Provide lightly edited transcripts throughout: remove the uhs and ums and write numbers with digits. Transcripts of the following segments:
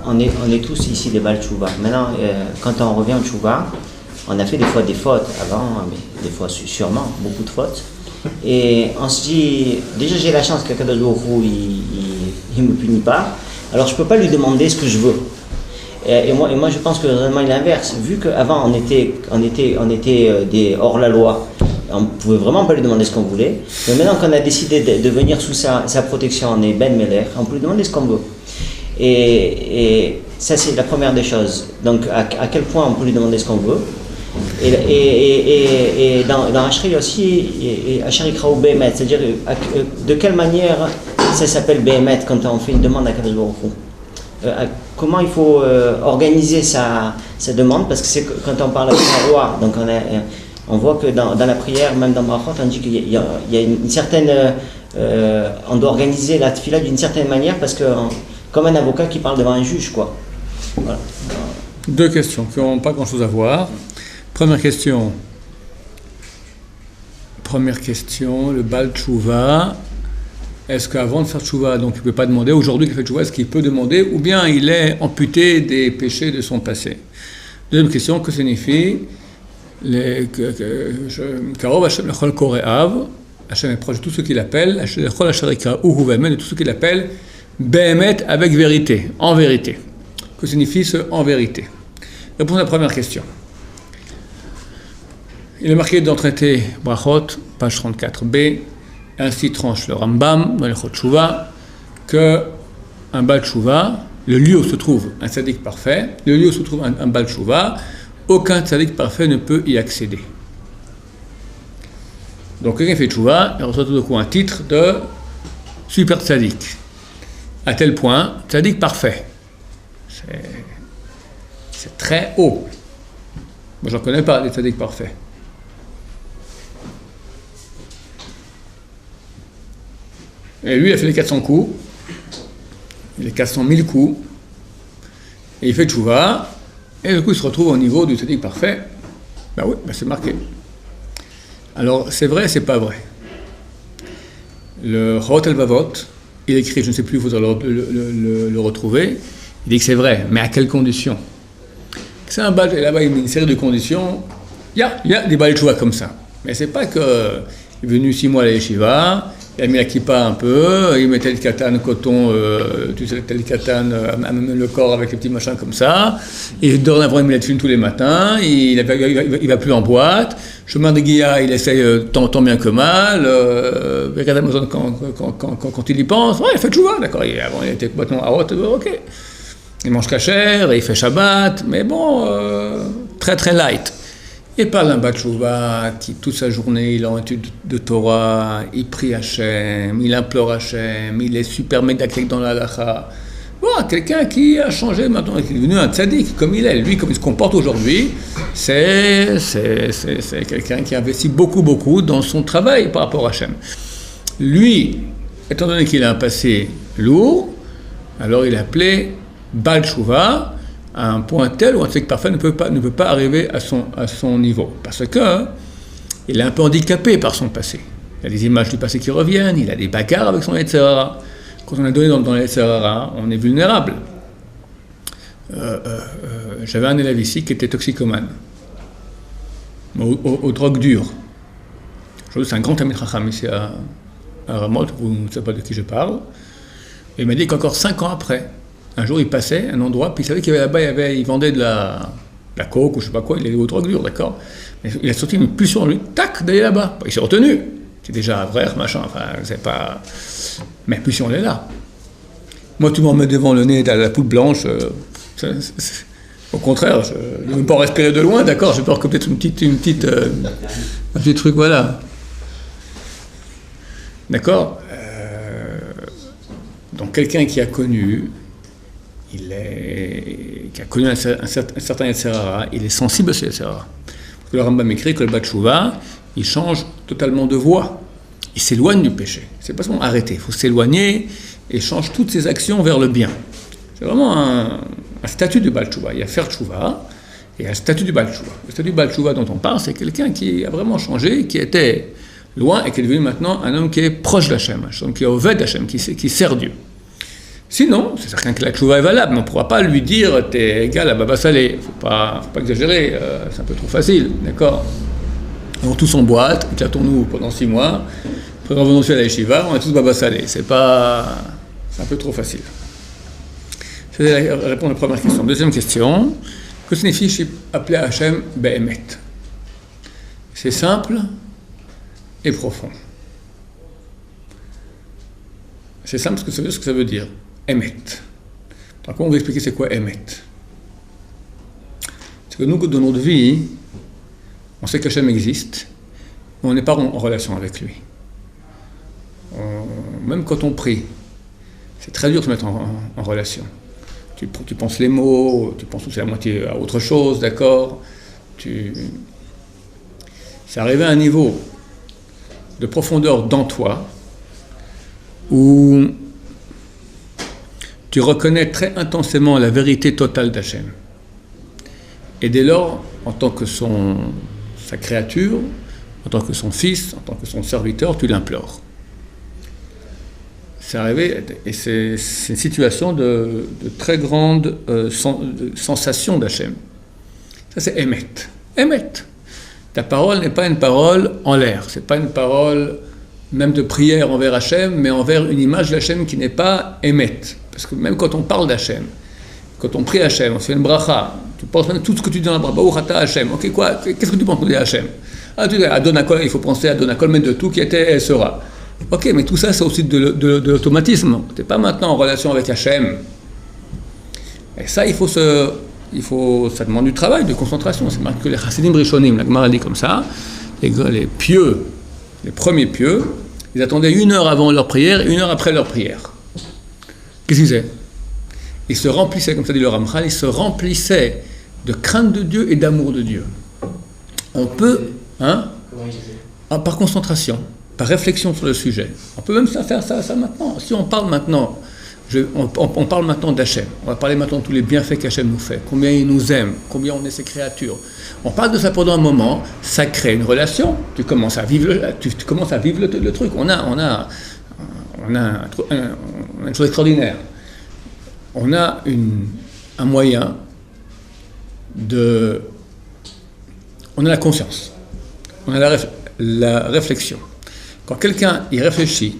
on est tous ici des Baal Tshuva. Maintenant, quand on revient au Tshuva, on a fait des fois des fautes avant, mais des fois sûrement, beaucoup de fautes. Et on se dit, déjà j'ai la chance que Kadosh Baruch Hu, il me punit pas, alors je peux pas lui demander ce que je veux. Et moi je pense que vraiment l'inverse, vu qu'avant on était des hors la loi, on pouvait vraiment pas lui demander ce qu'on voulait, mais maintenant qu'on a décidé de venir sous sa protection, on est Ben Meler, on peut lui demander ce qu'on veut. Et ça c'est la première des choses. Donc à quel point on peut lui demander ce qu'on veut. Et dans Ashri aussi, Ashri Kraou Behemet, c'est-à-dire de quelle manière ça s'appelle Behemet quand on fait une demande à Kadosh Baruch Hu. Comment il faut organiser sa demande, parce que c'est quand on parle avec un roi, donc on voit que dans la prière, même dans Brachot, on dit qu'il y a une certaine, on doit organiser la tefila d'une certaine manière, parce que comme un avocat qui parle devant un juge, quoi. Voilà. Deux questions qui n'ont pas grand-chose à voir. Première question, le Baal Tshuva, est-ce qu'avant de faire Tshuva, donc il ne peut pas demander, aujourd'hui qu'il fait Tshuva, est-ce qu'il peut demander, ou bien il est amputé des péchés de son passé? Deuxième question, que signifie Karov Hashem lechol kore'av, Hashem est proche de tout ce qu'il appelle, lechol asherika uhu ve'emet, de tout ce qu'il appelle Behemet, avec vérité, en vérité. Que signifie ce en vérité? Réponse à la première question. Il est marqué dans le traité Brachot, page 34b, ainsi tranche le Rambam, dans les Chot Tshuva, qu'un Baal Tshuva, le lieu où se trouve un tzaddik parfait, le lieu où se trouve un Baal Tshuva, aucun tzaddik parfait ne peut y accéder. Donc quelqu'un fait Tshuva, il reçoit tout d'un coup un titre de super tzaddik. À tel point, tzaddik parfait. C'est très haut. Moi, je n'en connais pas des tzaddik parfaits. Et lui, il a fait les 400 coups, les 400 000 coups, et il fait Tshuva, et du coup, il se retrouve au niveau du tzaddik parfait. Ben oui, c'est marqué. Alors, c'est vrai, c'est pas vrai. Le Chorot Elvavot, il écrit, je ne sais plus, il faudra le retrouver, il dit que c'est vrai, mais à quelles conditions? C'est un Baal, et là-bas, il met une série de conditions. Il y a des Baal Tshuva comme ça. Mais c'est pas qu'il est venu 6 mois à la yeshiva, il a mis la kippa un peu, il mettait le katan coton, tu sais, le katan, le corps avec les petits machins comme ça, et dorénavant il met la tefilin tous les matins, il va plus en boîte, chemin de Guilla, il essaye tant bien que mal, quand il y pense, ouais, il fait tchouva, d'accord, avant il était complètement à haute, ok, il mange kasher, il fait Shabbat, mais bon, très très light. Et parle d'un Baal Tshuva qui, toute sa journée, il est en étude de Torah, il prie Hachem, il implore Hachem, il est super médaclique dans la halakha. Bon, quelqu'un qui a changé maintenant, qui est devenu un tzaddik, comme il est. Lui, comme il se comporte aujourd'hui, c'est quelqu'un qui investit beaucoup dans son travail par rapport à Hachem. Lui, étant donné qu'il a un passé lourd, alors il est appelé Baal Tshuva, à un point tel où un tzaddik parfait ne peut pas arriver à son niveau. Parce que il est un peu handicapé par son passé. Il y a des images du passé qui reviennent, il a des bagarres avec son Yetzer Hara. Quand on est donné dans le Yetzer Hara, on est vulnérable. J'avais un élève ici qui était toxicomane, aux drogues dures. C'est un grand Talmid Chacham ici à Ramot, vous ne savez pas de qui je parle. Et il m'a dit qu'encore 5 ans après, un jour, il passait un endroit, puis il savait qu'il y avait là-bas, il vendait de la coke ou je sais pas quoi, il est aux drogues dures, d'accord. Mais il a sorti une pulsion en lui, tac, d'aller là-bas. Il s'est retenu. C'est déjà vrai, machin, enfin, c'est pas. Mais la pulsion, elle est là. Moi, tu m'en mets devant le nez, la poudre blanche, au contraire, je ne veux même pas en respirer de loin, d'accord, j'ai peur que peut-être un petit truc, voilà. D'accord. Donc, quelqu'un qui a connu. Qui a connu un certain Yetzer Hara, il est sensible à ce Yetzer Hara. Parce que le Rambam écrit que le Baal Tshuva, il change totalement de voie. Il s'éloigne du péché. C'est pas seulement arrêter, il faut s'éloigner et change toutes ses actions vers le bien. C'est vraiment un statut du Baal Tshuva. Il y a faire Tshuva et un statut du Baal Tshuva. Le statut du Baal Tshuva dont on parle, c'est quelqu'un qui a vraiment changé, qui était loin et qui est devenu maintenant un homme qui est proche d'Hachem, un homme qui est au Ved d'Hachem, qui sert Dieu. Sinon, c'est certain que la tchouva est valable, mais on ne pourra pas lui dire t'es égal à Baba Salé. Il ne faut pas exagérer, c'est un peu trop facile, d'accord? On tous en boîte, éclatons-nous pendant 6 mois, après revenons sur la yeshiva, on est tous Baba Salé. C'est un peu trop facile. C'est la réponse à la première question. Deuxième question, que signifie appeler Hachem Be'emet? C'est simple et profond. C'est simple ce que ça veut dire. Emet. Alors, comment on va expliquer c'est quoi Emet? C'est que nous, dans notre vie, on sait qu'Hachem existe, mais on n'est pas en relation avec lui. Même quand on prie, c'est très dur de se mettre en relation. Tu penses les mots, tu penses aussi à moitié à autre chose, d'accord? C'est arrivé à un niveau de profondeur dans toi où tu reconnais très intensément la vérité totale d'Hachem. Et dès lors, en tant que sa créature, en tant que son fils, en tant que son serviteur, tu l'implores. C'est arrivé, et c'est une situation de très grande sensation d'Hachem. Ça, c'est Emet. Emet. Ta parole n'est pas une parole en l'air. C'est pas une parole même de prière envers Hachem, mais envers une image d'Hachem qui n'est pas Emet. Parce que même quand on parle d'Hachem, quand on prie Hachem, on fait une bracha, tu penses même tout ce que tu dis dans la bracha, Baruch atah Hachem, ok, quoi, qu'est-ce que tu penses de Hachem? Ah, tu dis, à Donakol, il faut penser à Donakol, mais de tout qui était et sera. Ok, mais tout ça, c'est aussi de l'automatisme. Tu n'es pas maintenant en relation avec Hachem. Et ça, ça demande du travail, de concentration. C'est marqué que les chassidim rishonim, la Gemara dit comme ça, les pieux, les premiers pieux, ils attendaient 1 heure avant leur prière et 1 heure après leur prière. Qu'est-ce qu'ils faisaient? Ils se remplissaient, comme ça dit le Ramchal, ils se remplissaient de crainte de Dieu et d'amour de Dieu. On peut, par concentration, par réflexion sur le sujet. On peut même faire ça maintenant. Si on parle maintenant, on parle maintenant d'Hachem. On va parler maintenant de tous les bienfaits qu'Hachem nous fait, combien il nous aime, combien on est ses créatures. On parle de ça pendant un moment, ça crée une relation. Tu commences à vivre le truc. On a une chose extraordinaire. On a un moyen de... On a la conscience. On a la réflexion. Quand quelqu'un y réfléchit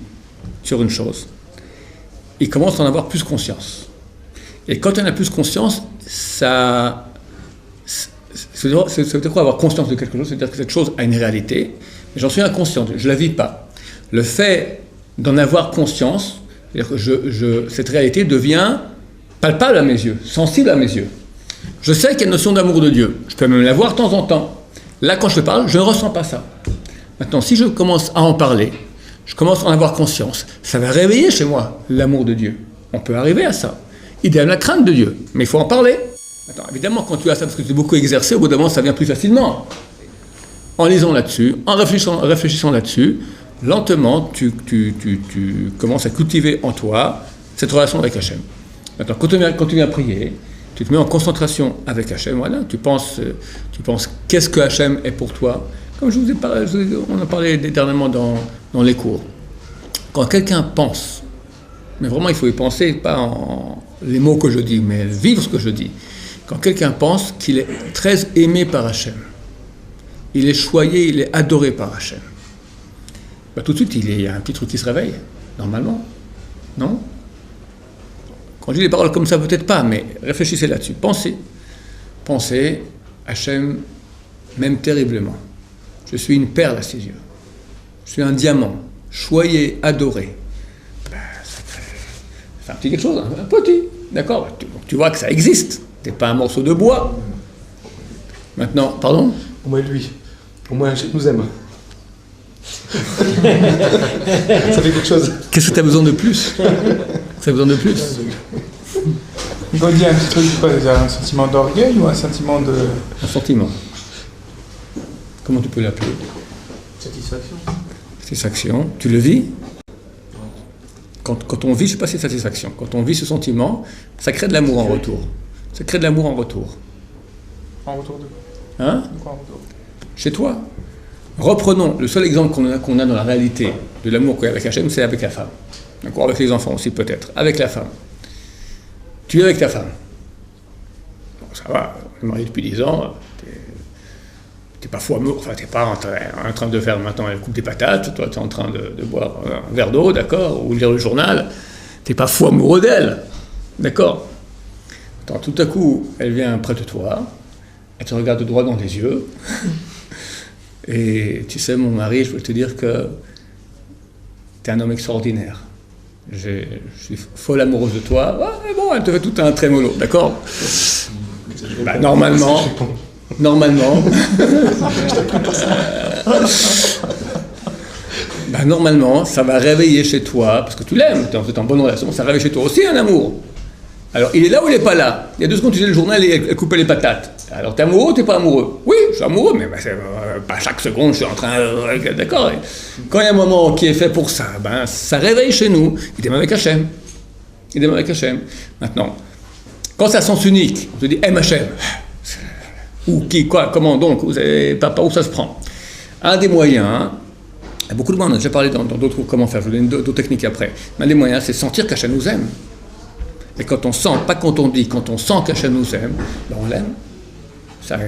sur une chose, il commence à en avoir plus conscience. Et quand on a plus conscience, ça veut dire quoi avoir conscience de quelque chose? C'est-à-dire que cette chose a une réalité, mais j'en suis inconscient, je ne la vis pas. Le fait d'en avoir conscience, c'est-à-dire que cette réalité devient palpable à mes yeux, sensible à mes yeux. Je sais qu'il y a une notion d'amour de Dieu. Je peux même la voir de temps en temps. Là, quand je parle, je ne ressens pas ça. Maintenant, si je commence à en parler, je commence à en avoir conscience, ça va réveiller chez moi l'amour de Dieu. On peut arriver à ça. Idéalement, la crainte de Dieu. Mais il faut en parler. Maintenant, évidemment, quand tu as ça, parce que tu es beaucoup exercé, au bout d'un moment, ça vient plus facilement. En lisant là-dessus, en réfléchissant là-dessus, lentement, tu commences à cultiver en toi cette relation avec Hachem. Maintenant, quand tu viens prier, tu te mets en concentration avec Hachem, voilà, tu penses qu'est-ce que Hachem est pour toi. Comme je vous ai parlé, on en parlait dernièrement dans les cours. Quand quelqu'un pense, mais vraiment il faut y penser, pas en les mots que je dis, mais vivre ce que je dis. Quand quelqu'un pense qu'il est très aimé par Hachem, il est choyé, il est adoré par Hachem, tout de suite il y a un petit truc qui se réveille, normalement, non? Quand je dis les paroles comme ça, peut-être pas, mais réfléchissez là-dessus. Pensez, Hachem m'aime terriblement. Je suis une perle à ses yeux. Je suis un diamant, choyé, adoré. C'est un petit quelque chose, un petit, d'accord? Tu vois que ça existe. T'es pas un morceau de bois. Maintenant, pardon? Au moins lui. Au moins Hachem nous aime. Ça fait quelque chose. Qu'est-ce que tu as besoin de plus? Ça a besoin de plus? Quand on dit un petit truc, un sentiment d'orgueil ou un sentiment de... Un sentiment. Comment tu peux l'appeler? Satisfaction. Satisfaction. Tu le vis? Quand on vit, je ne sais pas si c'est satisfaction. Quand on vit ce sentiment, ça crée de l'amour en retour. Ça crée de l'amour en retour. En retour de quoi? Hein? De quoi en retour? Chez toi. Reprenons le seul exemple qu'on a dans la réalité de l'amour qu'il y a avec Hachem, c'est avec la femme. D'accord? Avec les enfants aussi peut-être. Avec la femme. Tu es avec ta femme. Bon, ça va, on est marié depuis 10 ans, t'es pas fou amoureux, enfin, t'es pas en train de faire maintenant la coupe des patates, toi, t'es en train de boire un verre d'eau, d'accord, ou lire le journal, t'es pas fou amoureux d'elle, d'accord. Attends, tout à coup, elle vient près de toi, elle te regarde droit dans les yeux, et tu sais, mon mari, je veux te dire que t'es un homme extraordinaire. Je suis folle amoureuse de toi. Ouais, bon, elle te fait tout un trémolo, d'accord. Bah, normalement, normalement, ça va réveiller chez toi, parce que tu l'aimes, tu es en bonne relation, ça réveille chez toi aussi un amour. Alors, il est là ou il n'est pas là? Il y a 2 secondes, tu lisais le journal et elle coupait les patates. Alors, t'es amoureux ou t'es pas amoureux? Oui, je suis amoureux, mais pas chaque seconde, je suis en train... d'accord. Quand il y a un moment qui est fait pour ça, ça réveille chez nous. Il est même avec Hachem. Maintenant, quand ça a sens unique, on te dit « aime Hachem ». Ou qui, quoi, comment donc, par où ça se prend? Un des moyens, il y a beaucoup de moyens, on a déjà parlé dans d'autres comment faire, je vous donne d'autres techniques après. Mais un des moyens, c'est sentir qu'Hachem nous aime. Et quand on sent, pas quand on dit, quand on sent qu'Hachem nous aime, on l'aime.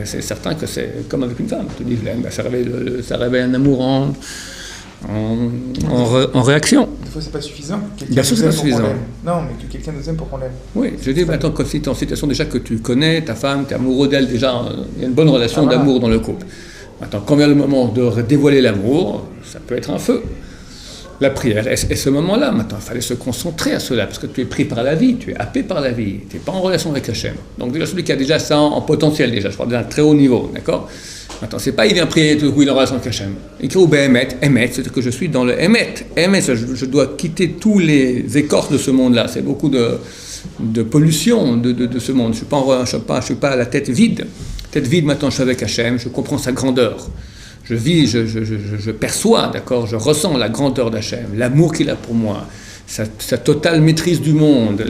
C'est certain que c'est comme avec une femme. Tu dis, je l'aime, ça réveille un amour en réaction. Des fois, c'est pas suffisant. Bien sûr, c'est pas suffisant. Non, mais que quelqu'un nous aime pour qu'on l'aime. Oui, je dis maintenant, quand tu es en situation déjà que tu connais ta femme, tu es amoureux d'elle, déjà, il y a une bonne relation d'amour dans le couple. Maintenant, quand vient le moment de dévoiler l'amour, ça peut être un feu. La prière, et ce moment-là, maintenant, il fallait se concentrer à cela, parce que tu es pris par la vie, tu es happé par la vie, tu n'es pas en relation avec Hachem. Donc déjà, celui qui a déjà ça en potentiel, déjà, je parle d'un très haut niveau, d'accord? Maintenant, c'est pas il vient prier tout coup, il est en relation avec Hachem. Il crie au Behemet, Emet, c'est que je suis dans le Emet. Emet, je dois quitter tous les écorces de ce monde-là, c'est beaucoup de pollution de ce monde. Je suis pas à la tête vide. Tête vide, maintenant, je suis avec Hachem, je comprends sa grandeur. Je vis, je perçois, d'accord, je ressens la grandeur d'Hachem, l'amour qu'il a pour moi, sa totale maîtrise du monde,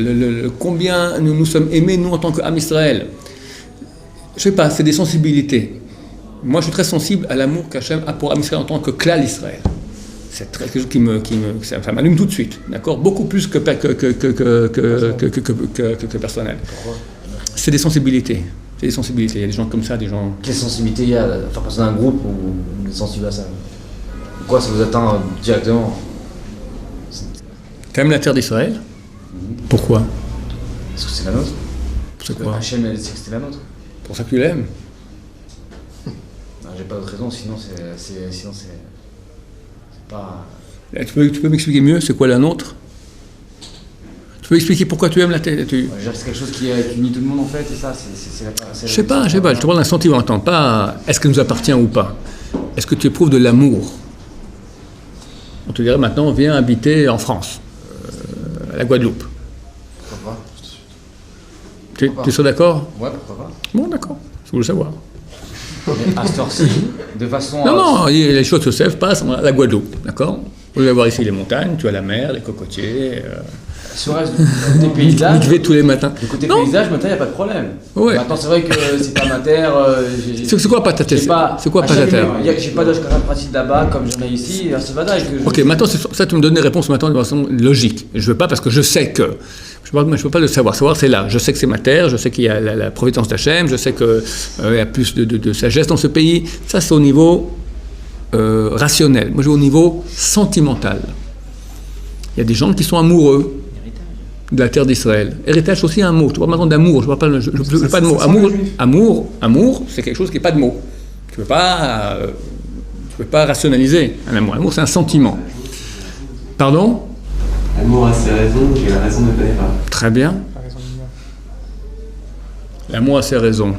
combien nous sommes aimés, nous, en tant qu'Am Israël. Je sais pas, c'est des sensibilités. Moi, je suis très sensible à l'amour qu'Hachem a pour Am Israël en tant que Klal Israël. C'est quelque chose ça m'allume tout de suite, d'accord, beaucoup plus que personnel. Pourquoi? C'est des sensibilités. Il y a des gens comme ça, des gens... Quelle sensibilité il y a à faire partie d'un groupe où vous êtes sensible à ça? Pourquoi ça vous atteint directement? T'aimes la terre d'Israël? Pourquoi? Parce que c'est la nôtre. C'est quoi? Hachem a dit que c'était la nôtre. Pour ça que tu l'aimes? Non, j'ai pas d'autre raison, sinon c'est pas... Tu peux m'expliquer mieux, c'est quoi la nôtre? Tu peux expliquer pourquoi tu aimes la terre? C'est quelque chose qui unit tout le monde en fait, et ça, c'est Je sais pas, je te parle d'un sentiment, pas est-ce qu'elle nous appartient ou pas. Est-ce que tu éprouves de l'amour? On te dirait maintenant, viens habiter en France, à la Guadeloupe. Pourquoi pas? Tu es sûr d'accord? Ouais, pourquoi pas. Bon, d'accord, je voulais savoir. Mais à cette heure-ci, de façon... Non, les choses se savent, passent à la Guadeloupe, d'accord? Vous allez voir ici les montagnes, tu as la mer, les cocotiers... Sur le reste des paysages, vous tous les matins. du côté Non. paysage, maintenant il n'y a pas de problème. Ouais. Maintenant c'est vrai que c'est pas ma terre. C'est quoi pas ta terre? C'est quoi pas ta terre? J'ai pas d'âge pratique là-bas comme j'en ai ici, à Sevada. Ok, maintenant ça tu me donnes des réponses maintenant de façon logique. Je veux pas parce que je sais que. Je peux pas le savoir. Savoir c'est là. Je sais que c'est ma terre, je sais qu'il y a la providence d'Hachem, je sais qu'il y a plus de sagesse dans ce pays. Ça c'est au niveau rationnel. Moi je vais au niveau sentimental. Il y a des gens qui sont amoureux de la terre d'Israël. Héritage, c'est aussi un mot. Tu parles maintenant d'amour. Je ne parle pas de mot. Amour, c'est quelque chose qui n'est pas de mot. Tu ne peux pas rationaliser un amour. L'amour, c'est un sentiment. Pardon? L'amour a ses raisons, j'ai la raison ne connaît pas. Très bien. L'amour a ses raisons.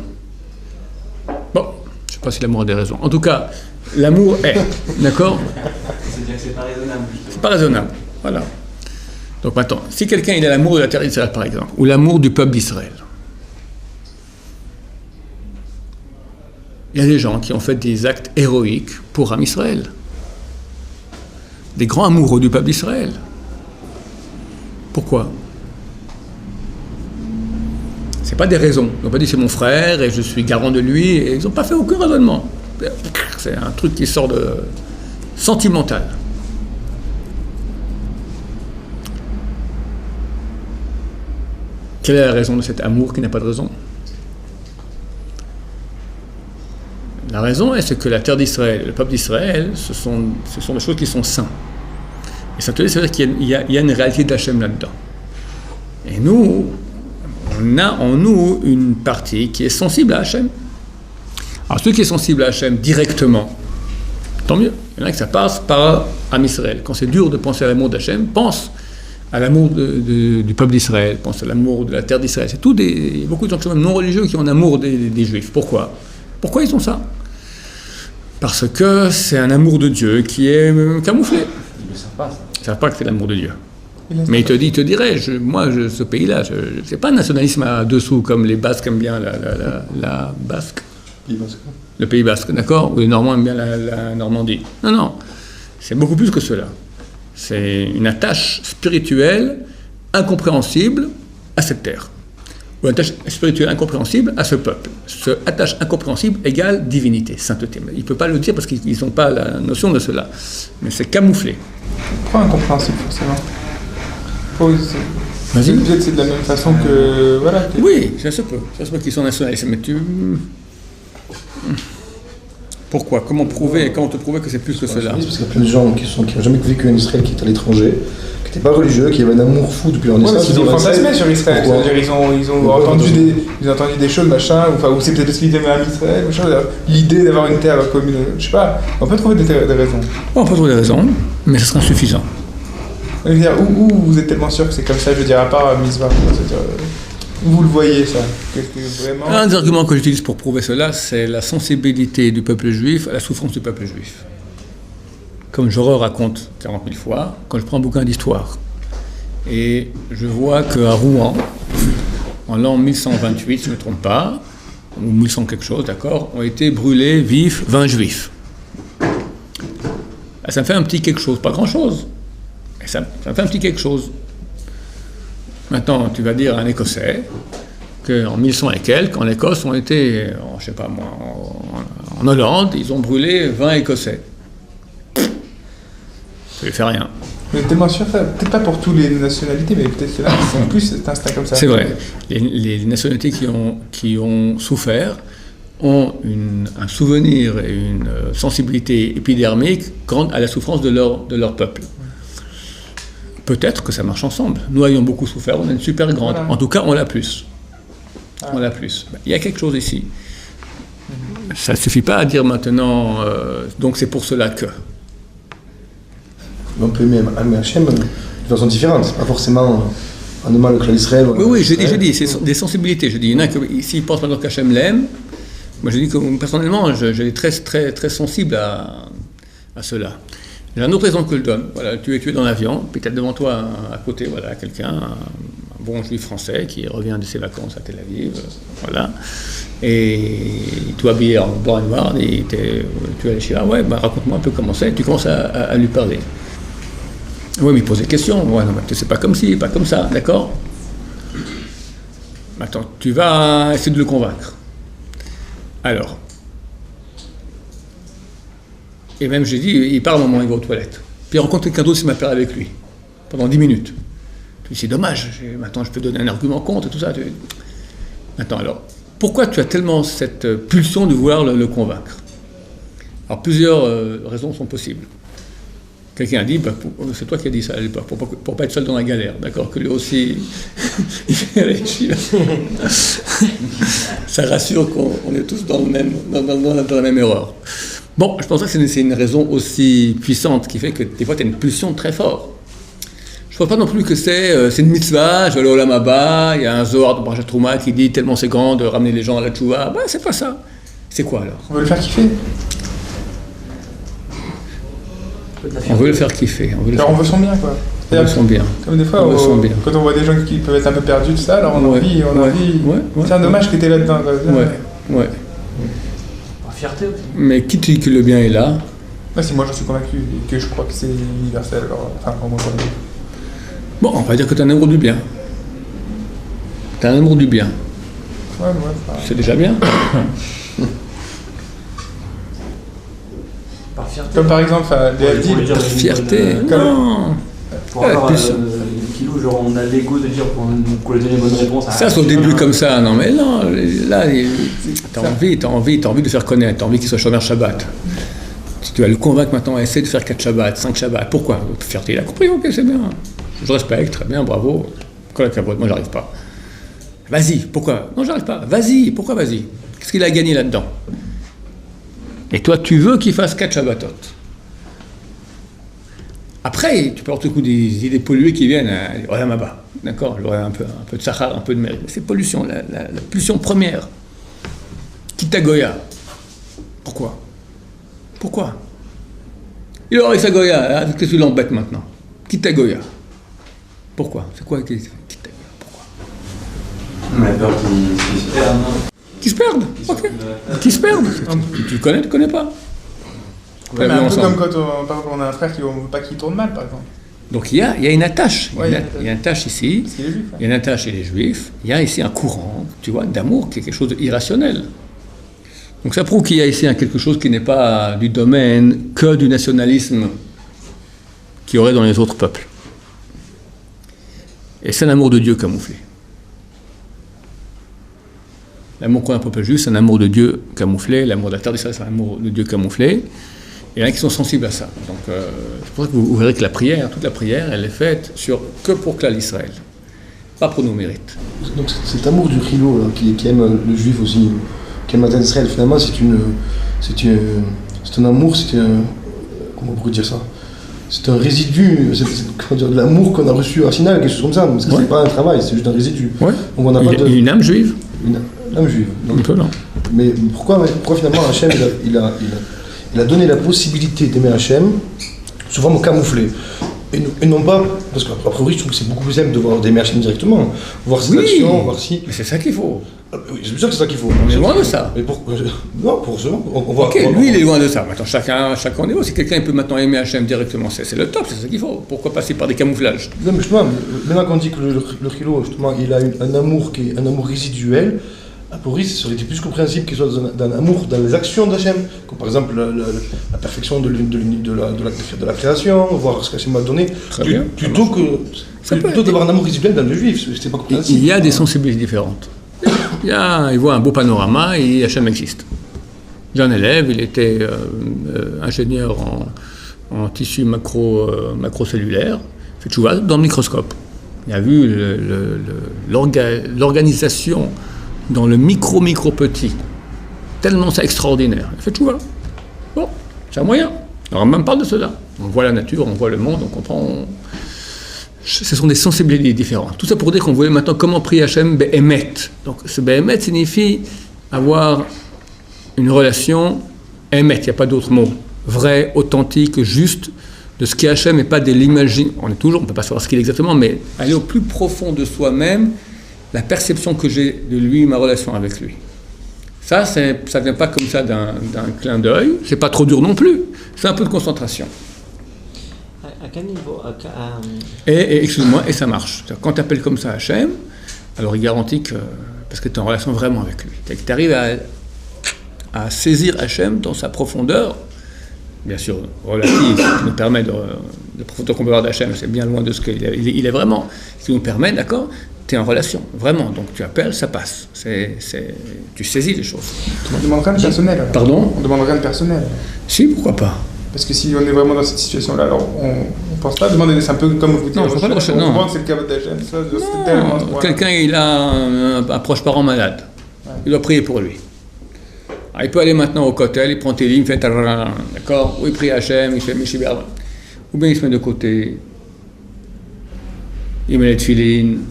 Bon, je ne sais pas si l'amour a des raisons. En tout cas, l'amour est. D'accord? C'est-à-dire que c'est pas raisonnable. C'est pas raisonnable. Voilà. Donc maintenant, si quelqu'un il a l'amour de la terre d'Israël, par exemple, ou l'amour du peuple d'Israël, il y a des gens qui ont fait des actes héroïques pour Am Israël. Des grands amoureux du peuple d'Israël. Pourquoi? C'est pas des raisons. Ils n'ont pas dit c'est mon frère et je suis garant de lui, et ils n'ont pas fait aucun raisonnement. C'est un truc qui sort de sentimental. quelle est la raison de cet amour qui n'a pas de raison? La raison, c'est que la terre d'Israël, le peuple d'Israël, ce sont des choses qui sont saintes. Et ça veut dire qu'il y a une réalité d'Hachem là-dedans. Et nous, on a en nous une partie qui est sensible à Hachem. Alors, ceux qui sont sensibles à Hachem directement, tant mieux. Il y en a que ça passe par Am Israël. Quand c'est dur de penser à l'amour d'Hachem, pense à l'amour du peuple d'Israël, pense à l'amour de la terre d'Israël. C'est tout il y a beaucoup de gens même non religieux qui ont un amour des Juifs. Pourquoi ils ont ça? Parce que c'est un amour de Dieu qui est camouflé. Ils ne le savent pas, ça. Ils ne savent pas que c'est l'amour de Dieu. Mais il te dirait, ce pays-là, c'est pas un nationalisme à dessous comme les Basques aiment bien la Basque. Le Pays Basque, d'accord? Ou les Normands aiment bien la Normandie. Non, c'est beaucoup plus que cela. C'est une attache spirituelle incompréhensible à cette terre. Ou une attache spirituelle incompréhensible à ce peuple. Cette attache incompréhensible égale divinité, sainteté. Il ne peut pas le dire parce qu'ils n'ont pas la notion de cela. Mais c'est camouflé. Pourquoi incompréhensible, forcément? Vas-y. Peut-être que c'est de la même façon que... Voilà. Oui, ça se peut. Ça se peut qu'ils sont nationalistes. Mais pourquoi? Comment te prouver que c'est plus que cela? Parce qu'il y a plein de gens qui n'ont jamais vécu en Israël, qui est à l'étranger, qui n'étaient pas religieux, qui avaient un amour fou depuis leur naissance. Ils ont fantasmé sur Israël. C'est-à-dire, ils ont entendu des choses, machin, ou c'est peut-être parce qu'ils aimaient Israël, machin, l'idée d'avoir une terre commune, je sais pas. On peut trouver des raisons. On peut trouver des raisons, mais ce sera insuffisant. Je veux dire, où vous êtes tellement sûr que c'est comme ça, je veux dire, à part Mitzvah, c'est-à-dire, où vous le voyez, ça? Vraiment... Un des arguments que j'utilise pour prouver cela, c'est la sensibilité du peuple juif à la souffrance du peuple juif. Comme je raconte 40 000 fois, quand je prends un bouquin d'histoire, et je vois qu'à Rouen, en l'an 1128, si je ne me trompe pas, ou 1100 quelque chose, d'accord, ont été brûlés vifs 20 juifs. Ça me fait un petit quelque chose, pas grand-chose, mais ça me fait un petit quelque chose. Maintenant, tu vas dire à un Écossais qu'en 1100 et quelques, en Écosse, ont été, je sais pas moi, en Hollande, ils ont brûlé 20 Écossais. Ça lui fait rien. Mais tellement sûr, peut-être pas pour toutes les nationalités, mais peut-être que là, c'est plus cet instinct comme ça. C'est vrai. Les nationalités qui ont souffert ont un souvenir et une sensibilité épidermique grande à la souffrance de leur peuple. Peut-être que ça marche ensemble. Nous ayons beaucoup souffert, on a une super grande. Voilà. En tout cas, on l'a plus. On l'a plus. Il y a quelque chose ici. Ça ne suffit pas à dire maintenant, donc c'est pour cela que. On peut aimer Hachem de façon différente. C'est pas forcément un mal que l'Israël. Oui, j'ai dit, c'est des sensibilités. Je dis, il y en a qui, s'ils pensent maintenant qu'Hachem l'aime, moi je dis que personnellement, j'ai très, très, très sensible à cela. J'ai un autre exemple que je donne. Voilà, tu es dans l'avion, puis tu as devant toi à côté quelqu'un, un bon juif français qui revient de ses vacances à Tel Aviv, voilà. Et tout habillé en blanc et noir, et tu vas aller chez raconte-moi un peu comment c'est, et tu commences à lui parler. Oui, mais il pose des questions. Ouais, non, c'est pas comme ci, pas comme ça, d'accord? Attends, tu vas essayer de le convaincre. Alors. Et même, j'ai dit, il part au moment où il va aux toilettes. Puis il rencontre quelqu'un d'autre qui m'appelle avec lui, pendant 10 minutes. Tu dis, c'est dommage, maintenant je peux donner un argument contre, tout ça. Attends, alors, pourquoi tu as tellement cette pulsion de vouloir le convaincre? Alors, plusieurs raisons sont possibles. Quelqu'un a dit, c'est toi qui as dit ça à l'époque, pour pas être seul dans la galère, d'accord? Que lui aussi, il fait réfléchir. Ça rassure qu'on est tous dans la même erreur. Bon, je pense pas que c'est une raison aussi puissante qui fait que des fois tu as une pulsion très forte. Je ne pense pas non plus que c'est une mitzvah, je vais aller au Olam Haba, il y a un Zohar de Parashat Trouma qui dit tellement c'est grand de ramener les gens à la tchouva. C'est pas ça. C'est quoi alors? On veut le faire kiffer. On veut le faire kiffer. On veut son bien, quoi. On veut son bien. Comme des fois, quand on voit des gens qui peuvent être un peu perdus, tout ça, alors on a envie. C'est un dommage que tu es là-dedans. Ouais. Fierté aussi. Mais qui dit que le bien est là? Si moi j'en suis convaincu et que je crois que c'est universel, alors, enfin, pour moi, bon, on va dire que tu as un amour du bien. Tu as un amour du bien. C'est déjà bien. Par fierté. Comme par exemple, Léa dit. Par fierté. Pour avoir kilo, genre on a l'ego de dire pour donner les bonnes réponses. Ça, c'est au début comme ça. Non, mais non, là, t'as envie de faire connaître, t'as envie qu'il soit chômeur Shabbat. Si tu vas le convaincre maintenant à essayer de faire 4 Shabbats, 5 Shabbats, pourquoi? Fierté, il a compris, ok, c'est bien. Je respecte, très bien, bravo. Moi, j'arrive pas. Vas-y, pourquoi? Non, j'arrive pas. Vas-y, pourquoi vas-y? Qu'est-ce qu'il a gagné là-dedans? Et toi, tu veux qu'il fasse 4 Shabbatot. Après, tu peux avoir tout coup des idées polluées qui viennent à Olam Haba. D'accord? J'aurais un peu de Sahar, un peu de mérite. C'est pollution, la pulsion première. Kita Goya. Pourquoi? Il aurait sa Goya, qu'est-ce que tu l'embêtes maintenant? Kita Goya. Pourquoi? C'est quoi Kita Goya? Pourquoi? On a peur qu'ils se perdent, non? Qu'ils se perdent? Ok. Qu'ils se perdent. Tu connais pas? Ouais, mais un peu comme quand par exemple, on a un frère qui ne veut pas qu'il tourne mal, par exemple. Donc il y a une attache. Ouais, il y a une attache ici. Parce qu'il est juif. Il y a une attache chez les juifs. Il y a ici un courant, tu vois, d'amour qui est quelque chose d'irrationnel. Donc ça prouve qu'il y a ici quelque chose qui n'est pas du domaine que du nationalisme qu'il y aurait dans les autres peuples. Et c'est l'amour de Dieu camouflé. L'amour qu'on a au peuple juif, c'est un amour de Dieu camouflé. L'amour de la terre d'Israël, c'est un amour de Dieu camouflé. Et il y en a qui sont sensibles à ça. Donc c'est pour ça que vous verrez que la prière, toute la prière, elle est faite que pour Klal Israël, pas pour nos mérites. Donc cet amour du Chilo là, qui aime le juif aussi, qui aime la terre d'Israël, finalement c'est un amour, comment on pourrait dire ça? C'est un résidu, de l'amour qu'on a reçu à Sinaï, quelque chose comme ça, parce que c'est pas un travail, c'est juste un résidu. Ouais. Donc on n'a pas une âme juive. Une âme juive. Donc, un peu, non. Mais pourquoi finalement Hachem il a donné la possibilité d'aimer Hachem sous forme camouflée et non pas, parce qu'à priori je trouve que c'est beaucoup plus simple d'aimer Hachem directement, voir ses actions, voir si... Mais c'est ça qu'il faut. Oui, c'est sûr que c'est ça qu'il faut. On est loin de ça. Mais non, pour ça, on voit... Ok, lui il est loin de ça. Maintenant, chacun au niveau. Si quelqu'un peut maintenant aimer Hachem directement, c'est le top, c'est ça qu'il faut. Pourquoi passer par des camouflages? Non, mais justement, maintenant qu'on dit que le Chilo, justement, il a un amour qui est un amour résiduel, a priori, ça aurait été plus compréhensible qu'il soit d'un amour dans les actions d'Hachem, comme par exemple la perfection de la création, voir ce qu'Hachem m'a donné, plutôt d'avoir un amour résiduel dans le juif, c'est pas compréhensible. Il y a des sensibilités différentes. Il voit un beau panorama et Hachem existe. J'ai un élève, il était ingénieur en tissu macrocellulaire, fait tchouva dans le microscope. Il a vu l'organisation dans le micro-petit. Tellement c'est extraordinaire. Il fait tchouva. Bon, c'est un moyen. Alors, on même parle de cela. On voit la nature, on voit le monde, on comprend... Ce sont des sensibilités différentes. Tout ça pour dire qu'on voulait maintenant comment prier Hachem Be'emet. Donc ce Be'emet signifie avoir une relation Emet, il n'y a pas d'autre mot. Vrai, authentique, juste, de ce qu'est Hachem et pas de l'imaginer. On ne peut pas savoir ce qu'il est exactement, mais aller au plus profond de soi-même, la perception que j'ai de lui, ma relation avec lui. Ça ne vient pas comme ça d'un clin d'œil, c'est pas trop dur non plus, c'est un peu de concentration. À quel niveau Excuse-moi, et ça marche. Quand tu appelles comme ça Hachem, alors il garantit que, parce que tu es en relation vraiment avec lui, que tu arrives à saisir Hachem dans sa profondeur, bien sûr relative, qui nous permet de profondeur qu'on peut avoir d'Hachem, c'est bien loin de ce qu'il est, il est vraiment, ce qui nous permet, d'accord, tu es en relation, vraiment, donc tu appelles, ça passe, tu saisis les choses. On ne demande rien de personnel. Alors. Pardon? On ne demande rien de personnel. Si, pourquoi pas? Parce que si on est vraiment dans cette situation-là, alors on ne pense pas demander, c'est un peu comme vous dites, on comprend que c'est le cabot d'Hachem, c'est tellement... Quelqu'un, il a un proche parent malade, il doit prier pour lui. Alors, il peut aller maintenant au kotel, il prend tes lignes, il fait d'accord, ou il prie Hachem, il fait Meshiber, ou bien il se met de côté, il met les tefilines,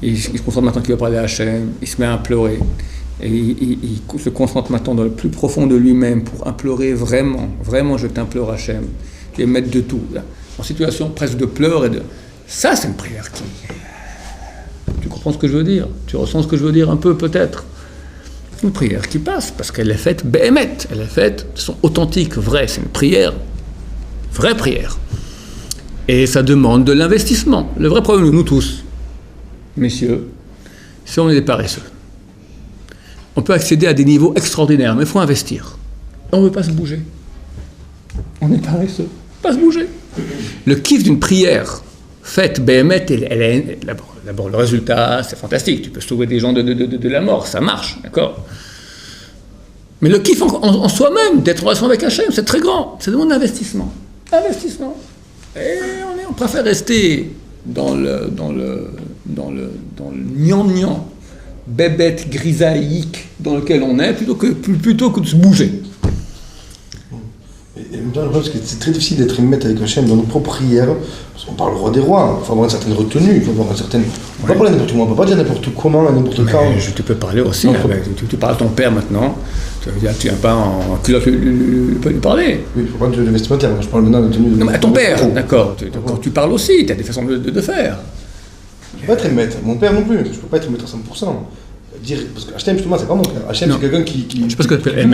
il se concentre maintenant qu'il va parler à Hachem, il se met à pleurer. Et il se concentre maintenant dans le plus profond de lui-même pour implorer vraiment, vraiment je t'implore Hachem, tu es maître de tout. Là. En situation presque de pleurs et de... Ça c'est une prière qui... Tu comprends ce que je veux dire? Tu ressens ce que je veux dire un peu peut-être? Une prière qui passe parce qu'elle est faite béhémet, elle est faite de son authentique, vrai, c'est une prière, vraie prière. Et ça demande de l'investissement. Le vrai problème de nous tous, messieurs, c'est qu'on est des paresseux. On peut accéder à des niveaux extraordinaires, mais il faut investir. On ne veut pas se bouger. On est paresseux. Pas se bouger. Le kiff d'une prière faite, Béhémet, d'abord, le résultat, c'est fantastique. Tu peux sauver des gens de la mort, ça marche, d'accord? Mais le kiff en soi-même, d'être en relation avec Hachem, c'est très grand. Ça demande un investissement. Investissement. Et on préfère rester dans le gnang-gnang, bébête grisaïque dans lequel on est, plutôt que de se bouger. Et même temps, je pense que c'est très difficile d'être émette avec Hachem dans nos propres prières, parce qu'on parle le roi des rois, il faut avoir une certaine retenue, il faut avoir une certaine... On ne peut pas parler n'importe comment, on ne peut pas dire n'importe comment, à n'importe quand. Tu peux parler aussi, tu parles à ton père maintenant, ça veut dire que tu viens pas en culotte lui parler. Oui, il ne faut pas de vestimentaire, je parle maintenant de tenue de... Non, mais à ton père, d'accord, quand tu parles aussi, tu as des façons de faire. Je ne peux pas être émette, mon père non plus, je ne peux pas être émette à 100%. Dire, parce que Hachem, justement, c'est pas mon père. Hachem, c'est quelqu'un qui... Je sais pas ce que tu appelles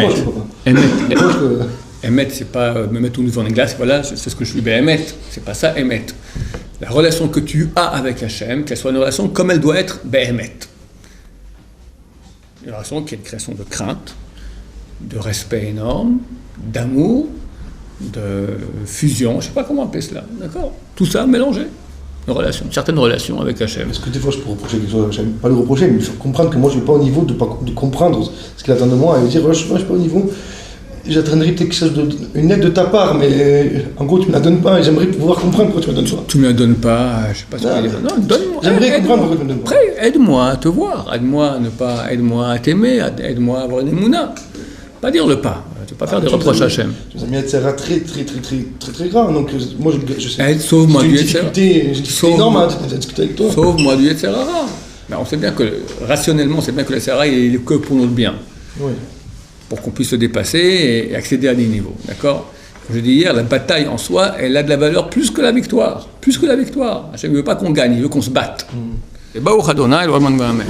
Emet, c'est pas me mettre tout nouveau en glace, voilà, c'est ce que je suis, Emet, c'est pas ça, Emet. La relation que tu as avec Hachem, qu'elle soit une relation comme elle doit être, Emet. Une relation qui est une création de crainte, de respect énorme, d'amour, de fusion, je sais pas comment appeler cela, d'accord? Tout ça mélangé. Une relation, une certaine relation avec Hachem. Est-ce que des fois je peux reprocher quelque chose à Hachem? Pas le reprocher, mais il faut comprendre que moi je ne suis pas au niveau de comprendre ce qu'il attend de moi et dire je ne suis pas au niveau. J'attendrai peut-être quelque chose une aide de ta part, mais en gros tu ne me la donnes pas et j'aimerais pouvoir comprendre pourquoi tu me la donnes pas. Tu ne me la donnes pas, je ne sais pas ce qu'il dit. Non, donne-moi. J'aimerais comprendre pourquoi tu me la donnes pas. Après, aide-moi à te voir, aide-moi à t'aimer, aide-moi à avoir une émouna. Pas dire le pas. Tu ne peux pas faire des reproches à Hachem. Tu nous as mis à Tzera très grave, donc moi je sais. Sauve-moi du Yetzera. J'ai énorme à discuter avec toi. Sauve-moi du Yetzera. Ben, on sait bien que, rationnellement, on sait bien que le Yetzera il est que pour notre bien. Oui. Pour qu'on puisse se dépasser et accéder à des niveaux. D'accord? Comme je dis hier, la bataille en soi, elle a de la valeur plus que la victoire. Plus que la victoire. Hachem ne veut pas qu'on gagne, il veut qu'on se batte. Et Baruch Adonai, le Rahman Bahamel.